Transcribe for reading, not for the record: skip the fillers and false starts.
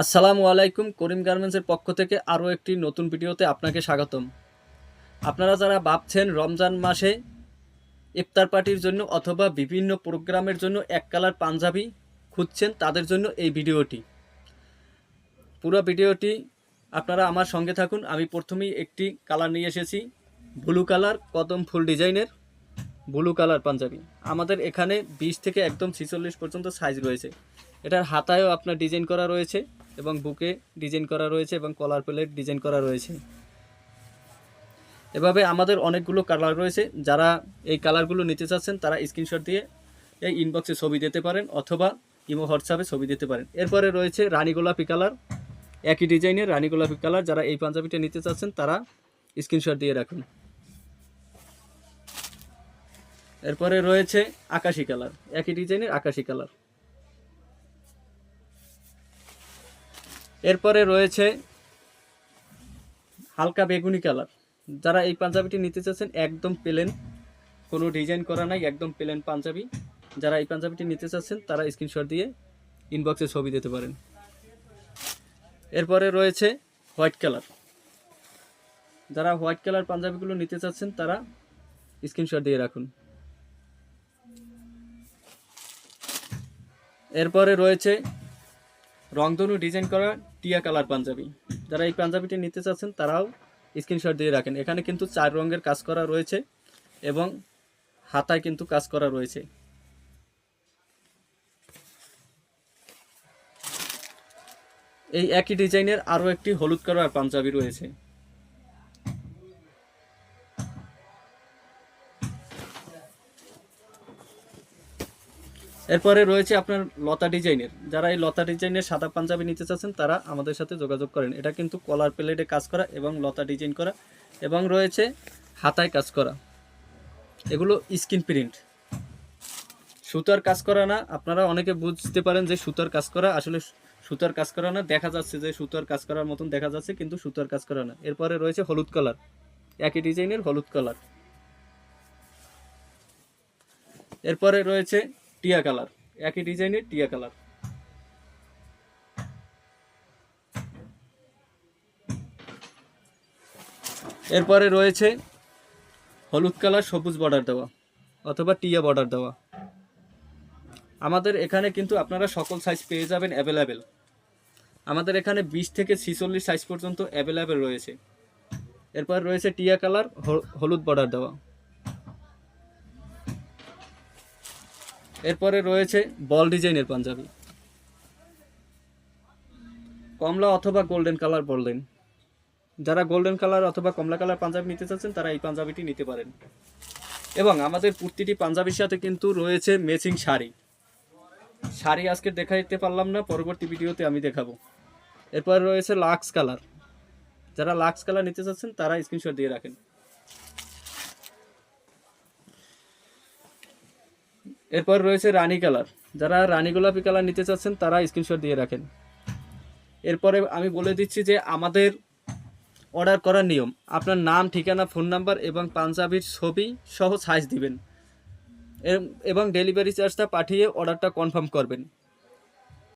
আসসালামু আলাইকুম। করিম গার্মেন্টসের পক্ষ থেকে আরও একটি নতুন ভিডিওতে আপনাকে স্বাগতম। আপনারা যারা ভাবছেন রমজান মাসে ইফতার পার্টির জন্য অথবা বিভিন্ন প্রোগ্রামের জন্য এক কালার পাঞ্জাবি খুঁজছেন, তাদের জন্য এই ভিডিওটি। পুরো ভিডিওটি আপনারা আমার সঙ্গে থাকুন। আমি প্রথমেই একটি কালার নিয়ে এসেছি, ব্লু কালার কদম ফুল ডিজাইনের ব্লু কালার পাঞ্জাবি। আমাদের এখানে 20 থেকে একদম 46 পর্যন্ত সাইজ রয়েছে। এটার হাতায়ও আপনার ডিজাইন করা রয়েছে এবং বুকে ডিজাইন করা রয়েছে এবং কলার প্লেট ডিজাইন করা রয়েছে। এভাবে আমাদের অনেকগুলো কালার রয়েছে। যারা এই কালারগুলো নিতে চাচ্ছেন তারা স্ক্রিনশট দিয়ে এই ইনবক্সে ছবি দিতে পারেন অথবা ইমো হোয়াটসঅ্যাপে ছবি দিতে পারেন। এরপরে রয়েছে রানী গোলাপি কালার, একই ডিজাইনের রানী গোলাপি কালার। যারা এই পাঞ্জাবিটা নিতে চাচ্ছেন তারা স্ক্রিনশট দিয়ে রাখুন। এরপরে রয়েছে আকাশি কালার, একই ডিজাইনের আকাশি কালার। এরপরে রয়েছে হালকা বেগুনি কালার। যারা এই পাঞ্জাবিটি নিতে চাচ্ছেন একদম প্লেন, কোনো ডিজাইন করা নাই, একদম প্লেন পাঞ্জাবি। যারা এই পাঞ্জাবিটি নিতে চাচ্ছেন তারা স্ক্রিনশট দিয়ে ইনবক্সে ছবি দিতে পারেন। এরপরে রয়েছে হোয়াইট কালার। যারা হোয়াইট কালার পাঞ্জাবিগুলো নিতে চাচ্ছেন তারা স্ক্রিনশট দিয়ে রাখুন। এরপরে রয়েছে রংধনু ডিজাইন করা টিয়া কালার পাঞ্জাবি। যারা এই পাঞ্জাবিটি নিতে চাচ্ছেন তারাও স্ক্রিনশট দিয়ে রাখেন। এখানে কিন্তু 4 রঙের কাজ করা রয়েছে এবং হাতায় কিন্তু কাজ করা রয়েছে। এই একই ডিজাইনের আরও একটি হলুদ কালার পাঞ্জাবি রয়েছে। এরপরে রয়েছে আপনার লতা ডিজাইনের। যারা এই লতা ডিজাইনের সাদা পাঞ্জাবি নিতে চাচ্ছেন তারা আমাদের সাথে যোগাযোগ করেন। এটা কিন্তু কলার প্লেটে কাজ করা এবং লতা ডিজাইন করা এবং রয়েছে হাতায় কাজ করা। এগুলো স্ক্রিন প্রিন্ট, সুতার কাজ করা না। আপনারা অনেকে বুঝতে পারেন যে সুতার কাজ করা, আসলে সুতার কাজ করা না। দেখা যাচ্ছে যে সুতার কাজ করার মতন দেখা যাচ্ছে, কিন্তু সুতার কাজ করা না। এরপরে রয়েছে হলুদ কালার, একই ডিজাইনের হলুদ কালার। এরপরে রয়েছে টিয়া কালার, একই ডিজাইনের টিয়া কালার। এরপরে রয়েছে হলুদ কালার সবুজ বর্ডার দেওয়া অথবা টিয়া বর্ডার দেওয়া। আমাদের এখানে কিন্তু আপনারা সকল সাইজ পেয়ে যাবেন অ্যাভেলেবেল। আমাদের এখানে 20 থেকে 46 সাইজ পর্যন্ত অ্যাভেলেবেল রয়েছে। এরপর রয়েছে টিয়া কালার হলুদ বর্ডার দেওয়া। এরপরে রয়েছে বল ডিজাইনের পাঞ্জাবি, কমলা অথবা গোল্ডেন কালার বললেন। যারা গোল্ডেন কালার অথবা কমলা কালার পাঞ্জাবি নিতে চাচ্ছেন তারা এই পাঞ্জাবিটি নিতে পারেন। এবং আমাদের প্রতিটি পাঞ্জাবির সাথে কিন্তু রয়েছে ম্যাচিং শাড়ি। শাড়ি আজকে দেখাইতে পারলাম না, পরবর্তী ভিডিওতে আমি দেখাবো। এরপর রয়েছে লাক্স কালার। যারা লাক্স কালার নিতে চাচ্ছেন তারা স্ক্রিনশট দিয়ে রাখেন। এরপর রয়েছে রানী কালার। যারা রানী গোলাপি কালার নিতে চাচ্ছেন তারা স্ক্রিনশট দিয়ে রাখেন। এরপরে আমি বলে দিচ্ছি যে আমাদের অর্ডার করার নিয়ম, আপনার নাম, ঠিকানা, ফোন নাম্বার এবং পাঞ্জাবির ছবি সহ সাইজ দিবেন এবং ডেলিভারি চার্জটা পাঠিয়ে অর্ডারটা কনফার্ম করবেন।